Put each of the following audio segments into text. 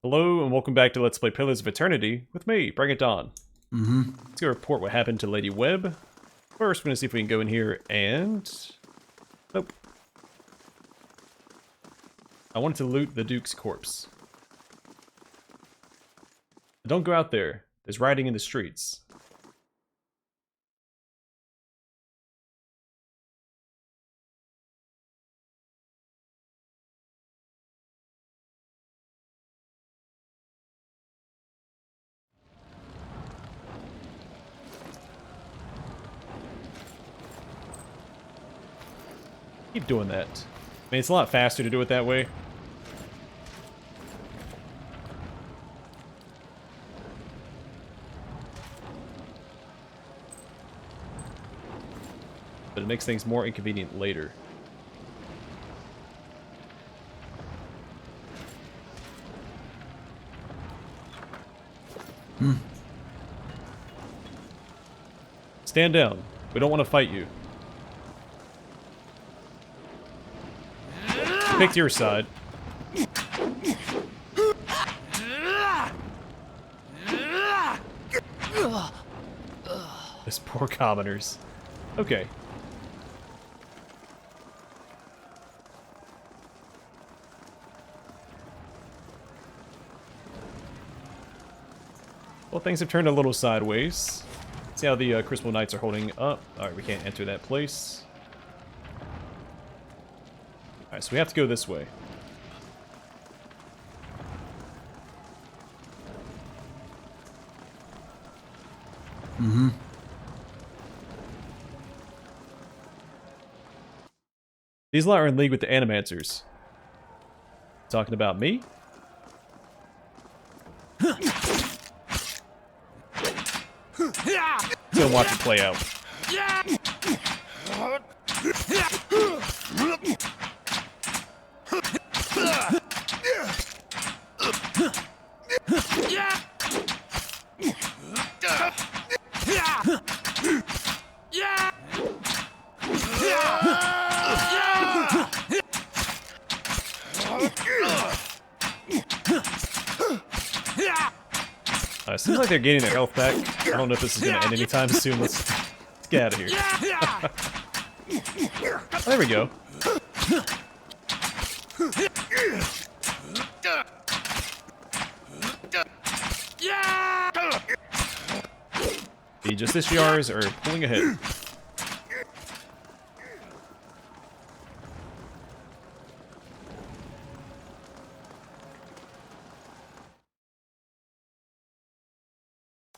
Hello and welcome back to Let's Play Pillars of Eternity with me, Bring It Dawn. Mm-hmm. Let's go report what happened to Lady Webb. First, we're going to see if we can go in here and... Nope. I wanted to loot the Duke's corpse. Don't go out there. There's rioting in the streets. Keep doing that. I mean, it's a lot faster to do it that way. But it makes things more inconvenient later. Stand down. We don't want to fight you. Picked your side. Those poor commoners. Okay. Well, things have turned a little sideways. See how the Crucible Knights are holding up. Alright, we can't enter that place. Alright, so we have to go this way. Mm-hmm. These lot are in league with the Animancers. Talking about me? Still watch it play out. Seems like they're gaining their health back. I don't know if this is going to end anytime soon. Let's get out of here. Oh, there we go. The Justiciars are pulling ahead.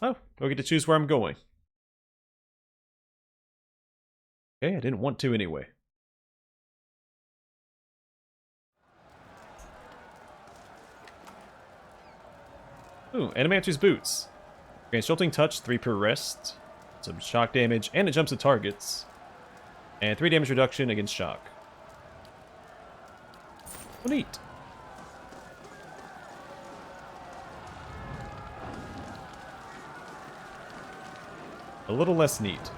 Oh, do I get to choose where I'm going? Okay, I didn't want to anyway. Ooh, Animator's Boots. Grants Jolting Touch, 3 per rest, some shock damage, and it jumps at targets. And 3 damage reduction against shock. Oh, neat. A little less neat.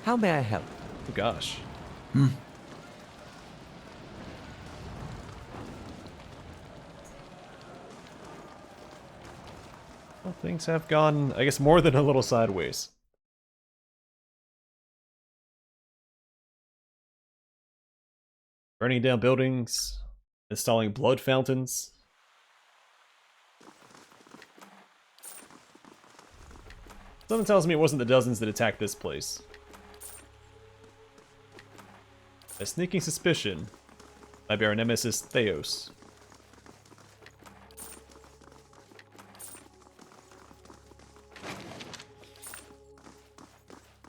How may I help? Oh gosh. Well, things have gone, I guess, more than a little sideways. Burning down buildings, installing blood fountains. Something tells me it wasn't the dozens that attacked this place. A sneaking suspicion might be our nemesis Theos.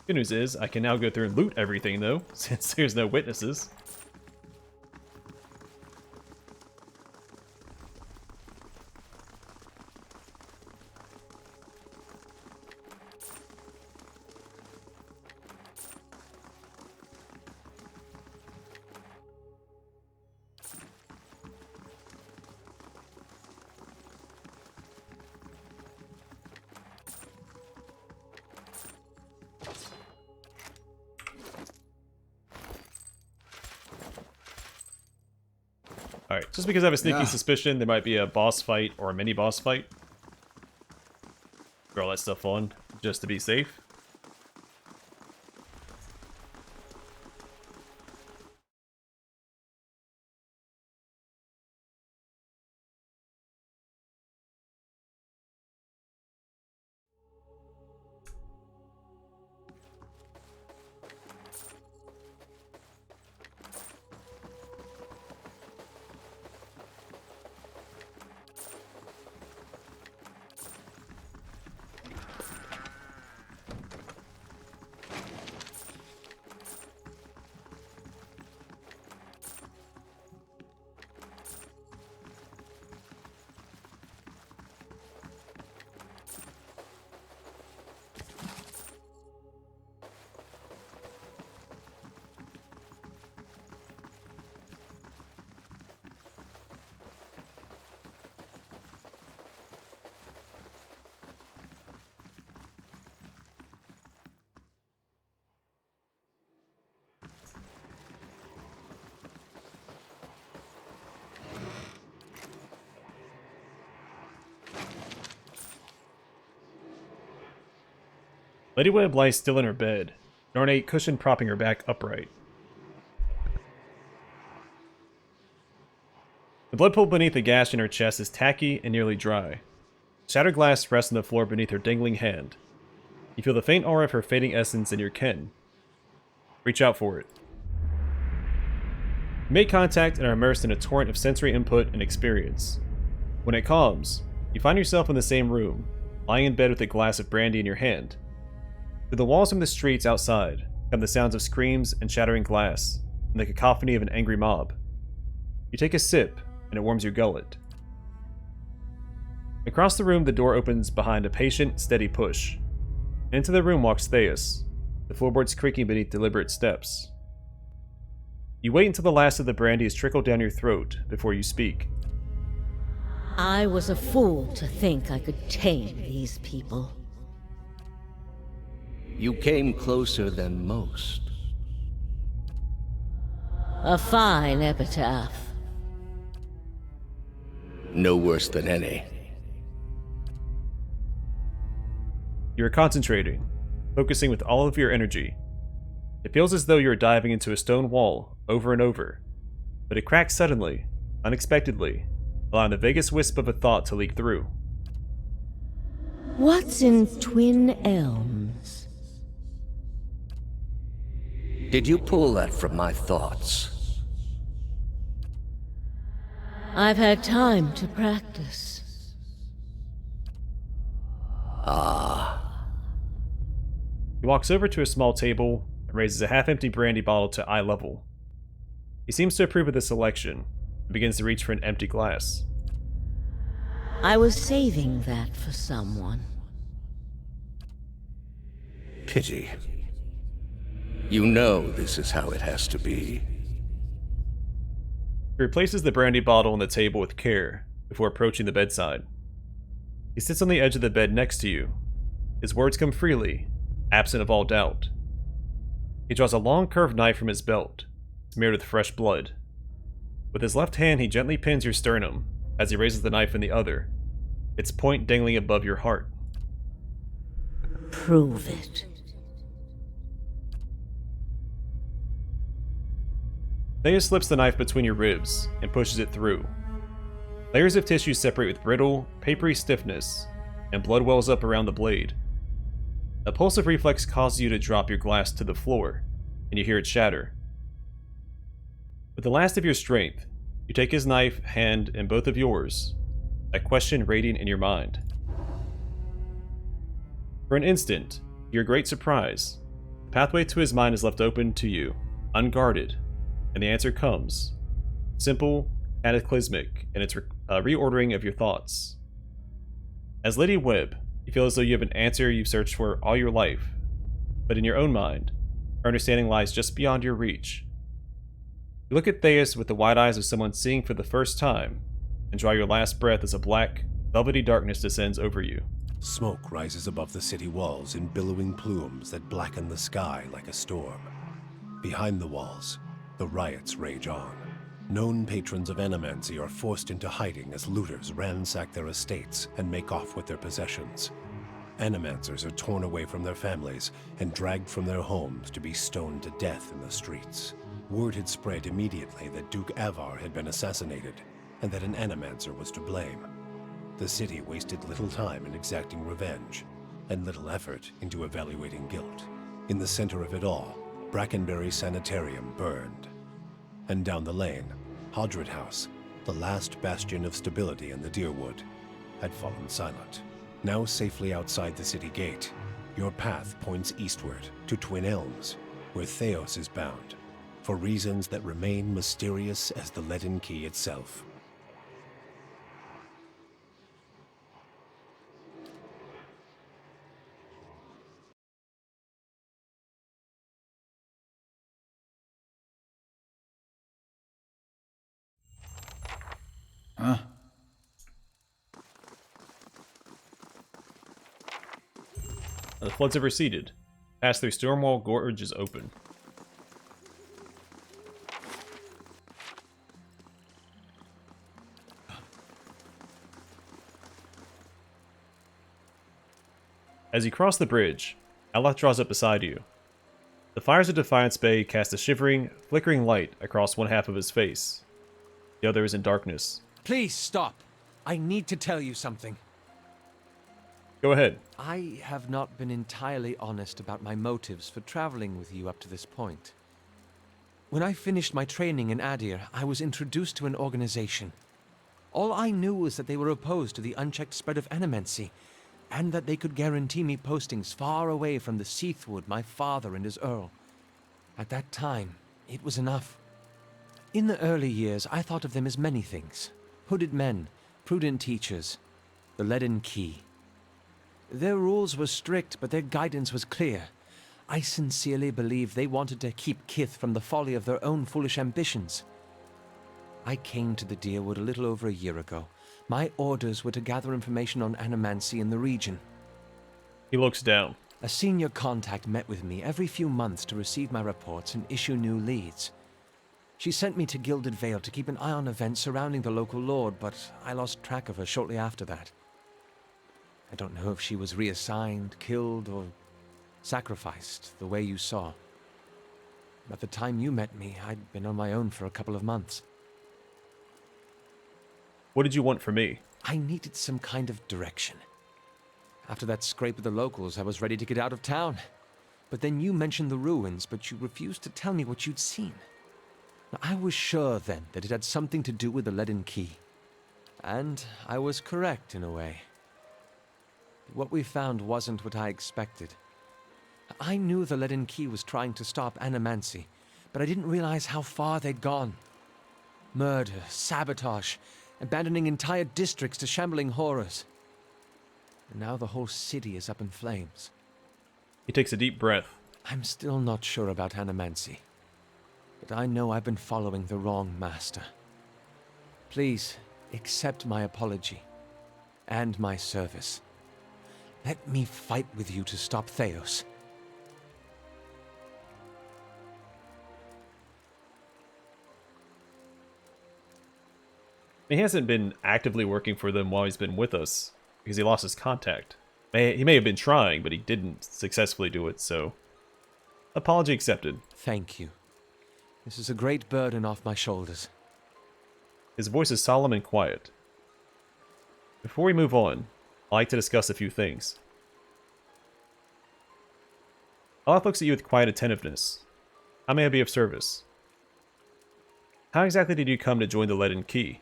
Good news is, I can now go through and loot everything though, since there's no witnesses. Alright, just because I have a sneaky Yeah. suspicion there might be a boss fight or a mini boss fight. Throw all that stuff on, just to be safe. Lady Webb lies still in her bed, an ornate cushion propping her back upright. The blood pool beneath the gash in her chest is tacky and nearly dry. Shattered glass rests on the floor beneath her dangling hand. You feel the faint aura of her fading essence in your ken. Reach out for it. You make contact and are immersed in a torrent of sensory input and experience. When it calms, you find yourself in the same room, lying in bed with a glass of brandy in your hand. Through the walls from the streets outside come the sounds of screams and shattering glass, and the cacophony of an angry mob. You take a sip, and it warms your gullet. Across the room, the door opens behind a patient, steady push. Into the room walks Theus, the floorboards creaking beneath deliberate steps. You wait until the last of the brandy has trickled down your throat before you speak. I was a fool to think I could tame these people. You came closer than most. A fine epitaph. No worse than any. You are concentrating, focusing with all of your energy. It feels as though you are diving into a stone wall over and over, but it cracks suddenly, unexpectedly, allowing the vaguest wisp of a thought to leak through. What's in Twin Elms? Did you pull that from my thoughts? I've had time to practice. He walks over to a small table and raises a half-empty brandy bottle to eye level. He seems to approve of the selection and begins to reach for an empty glass. I was saving that for someone. Pity. You know this is how it has to be. He replaces the brandy bottle on the table with care before approaching the bedside. He sits on the edge of the bed next to you. His words come freely, absent of all doubt. He draws a long curved knife from his belt, smeared with fresh blood. With his left hand, he gently pins your sternum as he raises the knife in the other, its point dangling above your heart. Prove it. Theus slips the knife between your ribs and pushes it through. Layers of tissue separate with brittle, papery stiffness, and blood wells up around the blade. A pulsive reflex causes you to drop your glass to the floor, and you hear it shatter. With the last of your strength, you take his knife, hand, in both of yours, a question radiant in your mind. For an instant, to your great surprise, the pathway to his mind is left open to you, unguarded, and the answer comes. Simple, cataclysmic, in its reordering of your thoughts. As Lady Webb, you feel as though you have an answer you've searched for all your life, but in your own mind, her understanding lies just beyond your reach. You look at Theus with the wide eyes of someone seeing for the first time, and draw your last breath as a black, velvety darkness descends over you. Smoke rises above the city walls in billowing plumes that blacken the sky like a storm. Behind the walls, the riots rage on. Known patrons of animancy are forced into hiding as looters ransack their estates and make off with their possessions. Animancers are torn away from their families and dragged from their homes to be stoned to death in the streets. Word had spread immediately that Duke Avar had been assassinated, and that an animancer was to blame. The city wasted little time in exacting revenge, and little effort into evaluating guilt. In the center of it all, Brackenberry Sanitarium burned. And down the lane, Hodred House, the last bastion of stability in the Deerwood, had fallen silent. Now safely outside the city gate, your path points eastward to Twin Elms, where Theos is bound, for reasons that remain mysterious as the Leaden Key itself. Huh? The floods have receded. Pass through Stormwall Gorge is open. As you cross the bridge, Aloth draws up beside you. The fires of Defiance Bay cast a shivering, flickering light across one half of his face. The other is in darkness. Please stop. I need to tell you something. Go ahead. I have not been entirely honest about my motives for traveling with you up to this point. When I finished my training in Adir, I was introduced to an organization. All I knew was that they were opposed to the unchecked spread of animancy, and that they could guarantee me postings far away from the Seathwood my father and his Earl. At that time, it was enough. In the early years, I thought of them as many things. Hooded men, prudent teachers, the Leaden Key. Their rules were strict, but their guidance was clear. I sincerely believed they wanted to keep Kith from the folly of their own foolish ambitions. I came to the Deerwood a little over a year ago. My orders were to gather information on animancy in the region. He looks down. A senior contact met with me every few months to receive my reports and issue new leads. She sent me to Gilded Vale to keep an eye on events surrounding the local lord, but I lost track of her shortly after that. I don't know if she was reassigned, killed, or sacrificed, the way you saw. At the time you met me, I'd been on my own for a couple of months. What did you want from me? I needed some kind of direction. After that scrape with the locals, I was ready to get out of town. But then you mentioned the ruins, but you refused to tell me what you'd seen. Now, I was sure then that it had something to do with the Leaden Key. And I was correct in a way. What we found wasn't what I expected. I knew the Leaden Key was trying to stop animancy, but I didn't realize how far they'd gone. Murder, sabotage, abandoning entire districts to shambling horrors. And now the whole city is up in flames. He takes a deep breath. I'm still not sure about animancy, but I know I've been following the wrong master. Please, accept my apology, and my service. Let me fight with you to stop Theos. He hasn't been actively working for them while he's been with us, because he lost his contact. He may have been trying, but he didn't successfully do it, so... Apology accepted. Thank you. This is a great burden off my shoulders. His voice is solemn and quiet. Before we move on, I'd like to discuss a few things. Aloth looks at you with quiet attentiveness. How may I be of service? How exactly did you come to join the Leaden Key?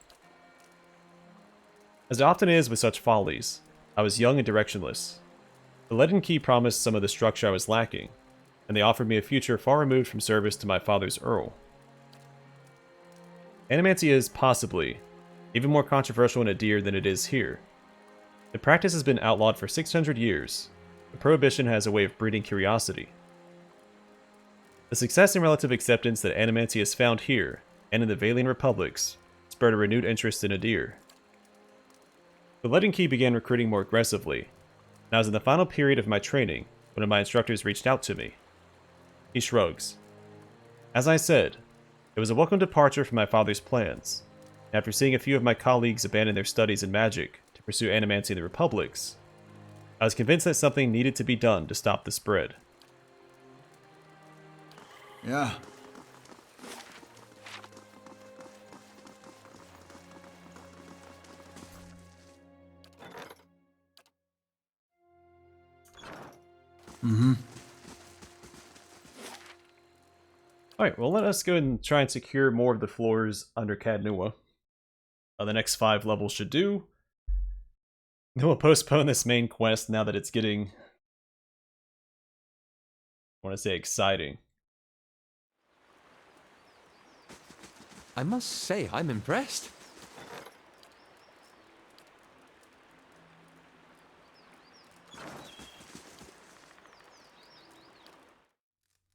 As it often is with such follies, I was young and directionless. The Leaden Key promised some of the structure I was lacking, and they offered me a future far removed from service to my father's Earl. Animancy is, possibly, even more controversial in Adir than it is here. The practice has been outlawed for 600 years, but prohibition has a way of breeding curiosity. The success and relative acceptance that animancy has found here, and in the Valian republics, spurred a renewed interest in Adir. The Leaden Key began recruiting more aggressively, and I was in the final period of my training when one of my instructors reached out to me. He shrugs. As I said, It was a welcome departure from my father's plans. After seeing a few of my colleagues abandon their studies in magic to pursue animancy in the republics, I was convinced that something needed to be done to stop the spread. Yeah. Mm-hmm. Alright, well, let us go and try and secure more of the floors under Cadnua. The next 5 levels should do. Then we'll postpone this main quest now that it's getting, I want to say, exciting. I must say, I'm impressed.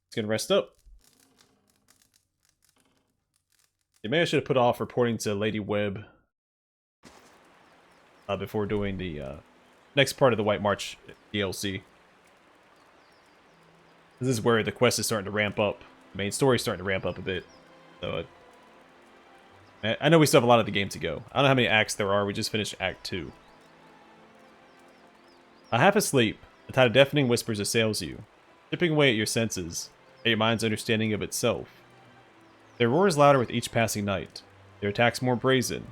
It's gonna rest up. Maybe I should have put off reporting to Lady Webb before doing the next part of the White March DLC. This is where the quest is starting to ramp up. The main story is starting to ramp up a bit. So I know we still have a lot of the game to go. I don't know how many acts there are. We just finished Act 2. Half asleep, a tide of deafening whispers assails you, chipping away at your senses, at your mind's understanding of itself. Their roar is louder with each passing night, their attacks more brazen,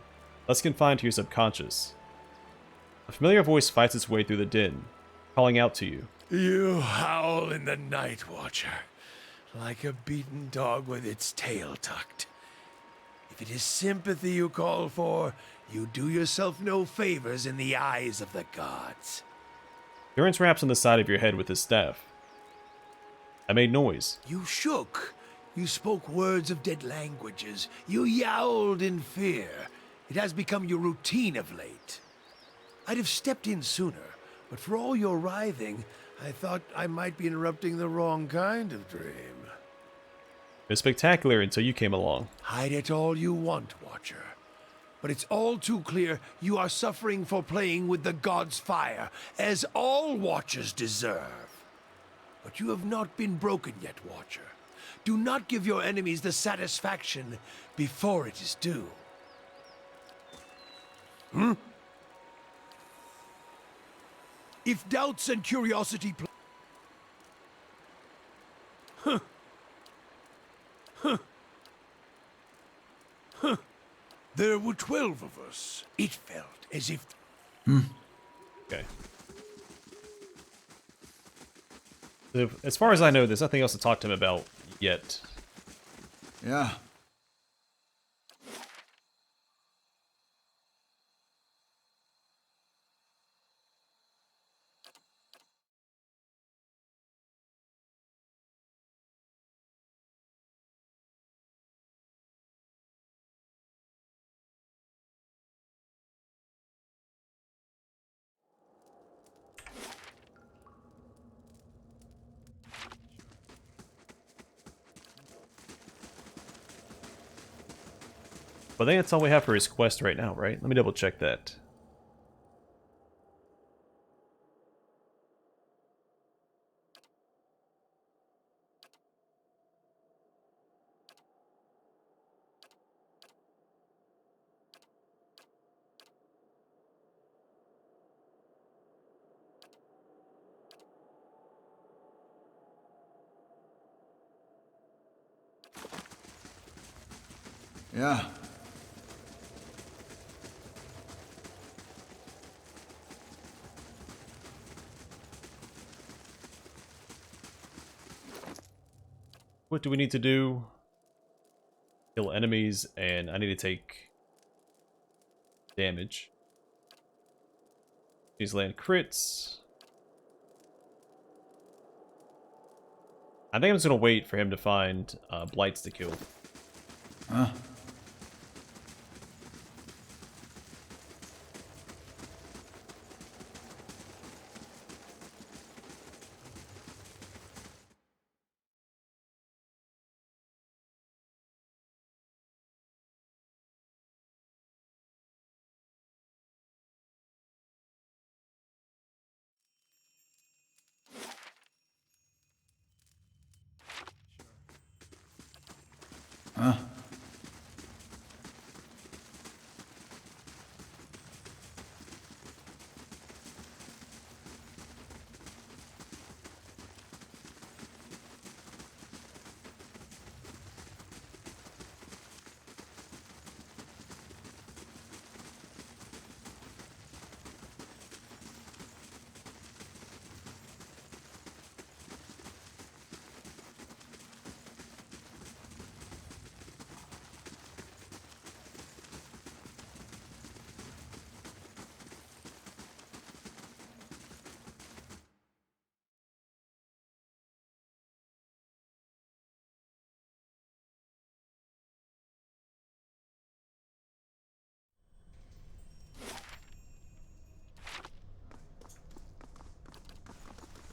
less confined to your subconscious. A familiar voice fights its way through the din, calling out to you. You howl in the night, Watcher, like a beaten dog with its tail tucked. If it is sympathy you call for, you do yourself no favors in the eyes of the gods. Durance raps on the side of your head with his staff. I made noise. You shook. You spoke words of dead languages. You yowled in fear. It has become your routine of late. I'd have stepped in sooner, but for all your writhing, I thought I might be interrupting the wrong kind of dream. It was spectacular until you came along. Hide it all you want, Watcher. But it's all too clear you are suffering for playing with the God's fire, as all Watchers deserve. But you have not been broken yet, Watcher. Do not give your enemies the satisfaction before it is due. If doubts and curiosity There were 12 of us. It felt as if... Okay. So, as far as I know, there's nothing else to talk to him about yet. Yeah. But I think that's all we have for his quest right now, right? Let me double check that. Yeah. What do we need to do? Kill enemies, and I need to take damage. These land crits. I think I'm just gonna wait for him to find blights to kill. Huh? Huh?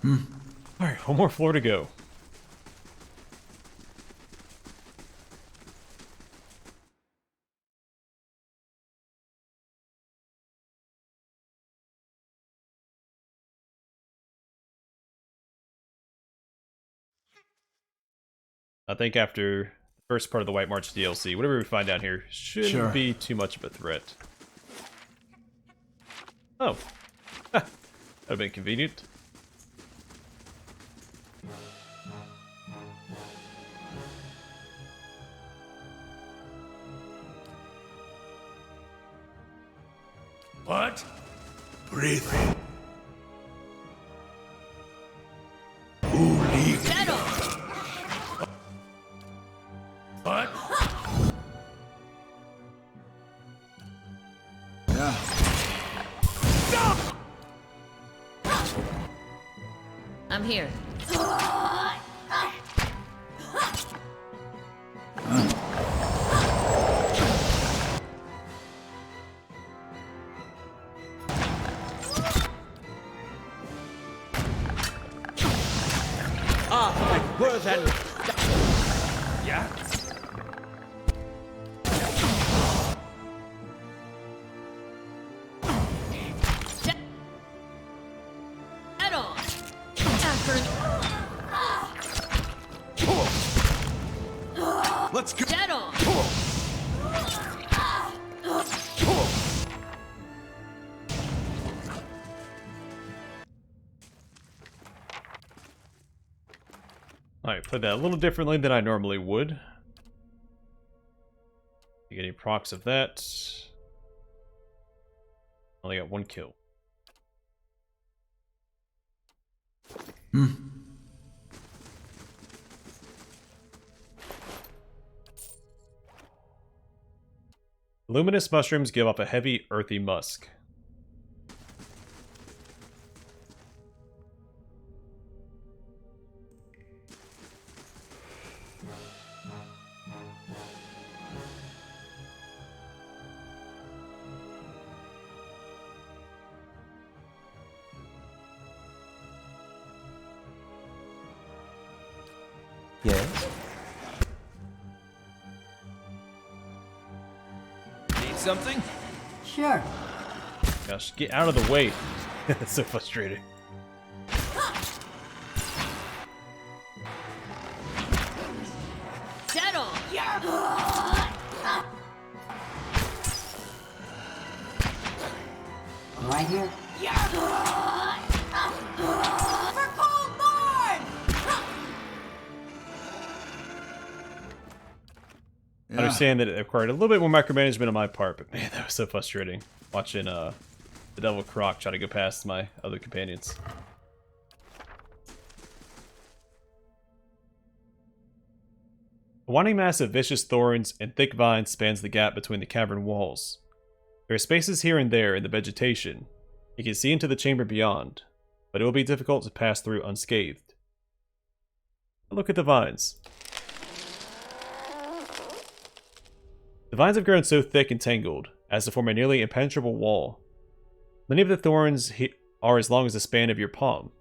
Alright, one more floor to go. I think after the first part of the White March DLC, whatever we find down here shouldn't Sure. be too much of a threat. Oh. That would have been convenient. What? Breathe. What? Yeah. I'm here. Worse than... Yeah? Head on. Let's go. Dead on. Alright, play that a little differently than I normally would. You get any procs of that? Only got one kill. Luminous mushrooms give off a heavy, earthy musk. Yes? Need something? Sure. Gosh, get out of the way. That's so frustrating. Dead on. Right here. For cold Lord! I understand that it required a little bit more micromanagement on my part, but man, that was so frustrating. Watching the Devil Croc try to go past my other companions. A winding mass of vicious thorns and thick vines spans the gap between the cavern walls. There are spaces here and there in the vegetation. You can see into the chamber beyond, but it will be difficult to pass through unscathed. Look at the vines. The vines have grown so thick and tangled as to form a nearly impenetrable wall. Many of the thorns are as long as the span of your palm.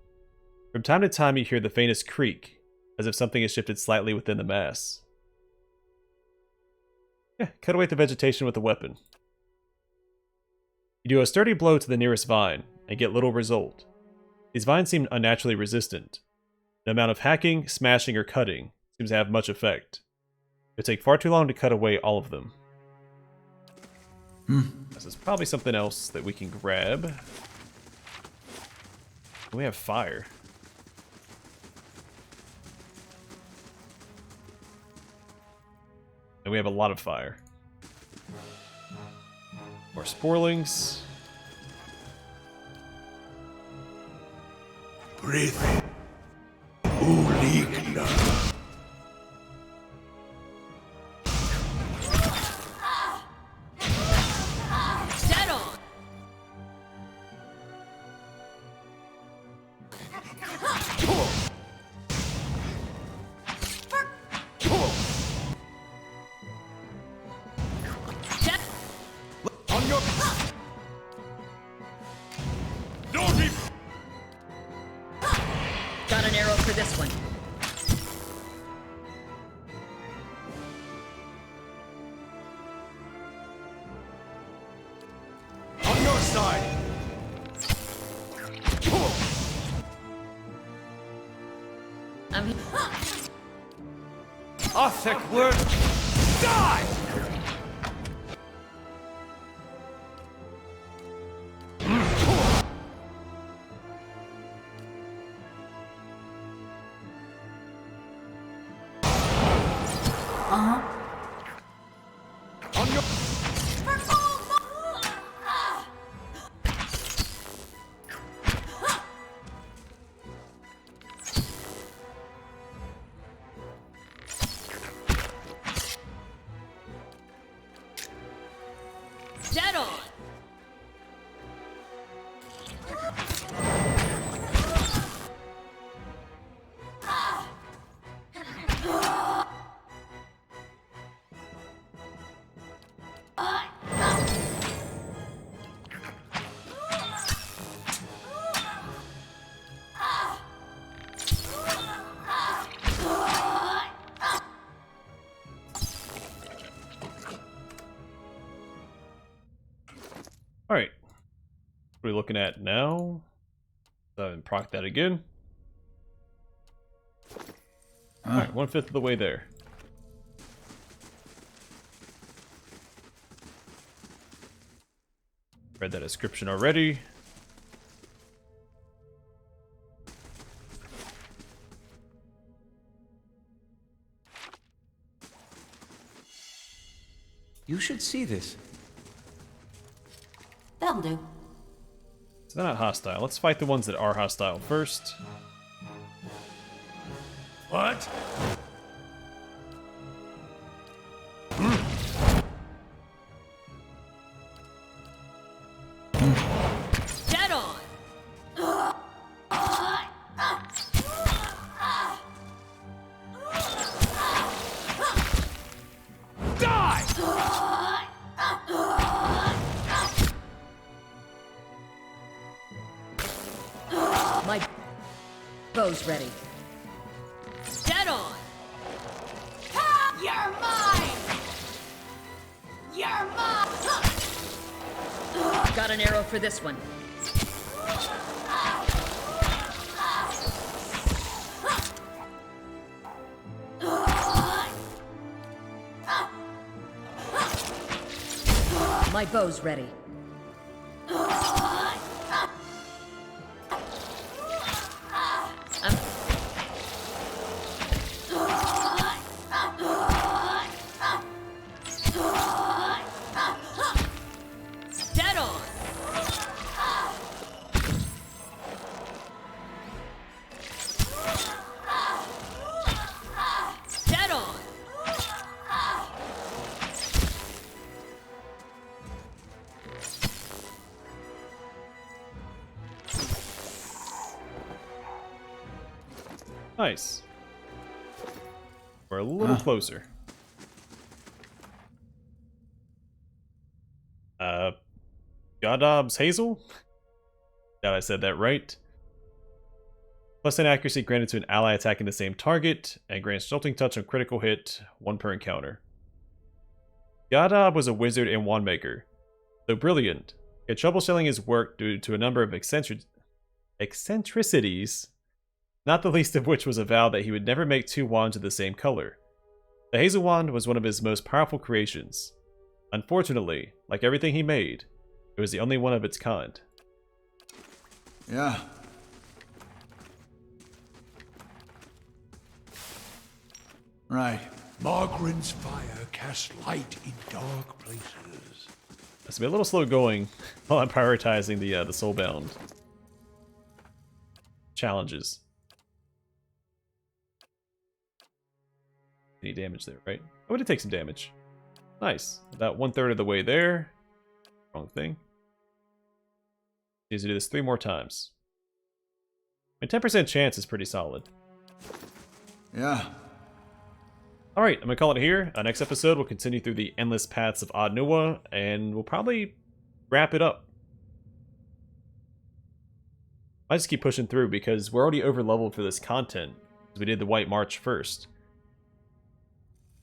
From time to time you hear the faintest creak, as if something has shifted slightly within the mass. Yeah, cut away the vegetation with a weapon. You do a sturdy blow to the nearest vine, and get little result. These vines seem unnaturally resistant. No amount of hacking, smashing, or cutting seems to have much effect. It would take far too long to cut away all of them. This is probably something else that we can grab. We have fire. And we have a lot of fire. More sporlings. Breathe. Uligna. Dead on. On your... Don't be... side! Arthek, word! Die! On your... Dead on! Alright. What are we looking at now? So proc that again. Alright, 1/5 of the way there. Read that description already. You should see this. That'll do. So they're not hostile. Let's fight the ones that are hostile first. What? Dead on! Die! My bow's ready. Dead on! You're mine! You're mine! Got an arrow for this one. My bow's ready. Dead on! Dead on! Nice. We're a little closer. Godob's Hazel? Glad I said that right. +10 accuracy granted to an ally attacking the same target, and grants Jolting Touch on critical hit, 1 per encounter. Godob was a wizard and wand maker, so brilliant. He had trouble selling his work due to a number of eccentricities, not the least of which was a vow that he would never make 2 wands of the same color. The Hazel Wand was one of his most powerful creations. Unfortunately, like everything he made, it was the only one of its kind. Yeah. Right. Margaren's fire casts light in dark places. It's been a little slow going while I'm prioritizing the soulbound challenges. Any damage there, right? Oh, it did take some damage. Nice. About 1/3 of the way there. Wrong thing. Needs to do this 3 more times. I mean, 10% chance is pretty solid. Yeah. Alright, I'm going to call it here. Next episode, we'll continue through the endless paths of Adnua, and we'll probably wrap it up. I just keep pushing through because we're already over leveled for this content, because we did the White March first.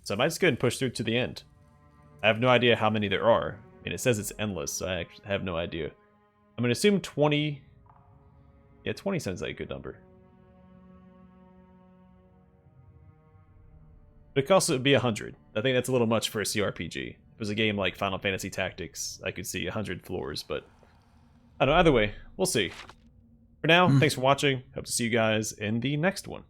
So I might just go ahead and push through to the end. I have no idea how many there are. I mean, it says it's endless, so I actually have no idea. I'm going to assume 20. Yeah, 20 sounds like a good number. But it could also be 100. I think that's a little much for a CRPG. If it was a game like Final Fantasy Tactics, I could see 100 floors, but I don't know. Either way, we'll see. For now, thanks for watching. Hope to see you guys in the next one.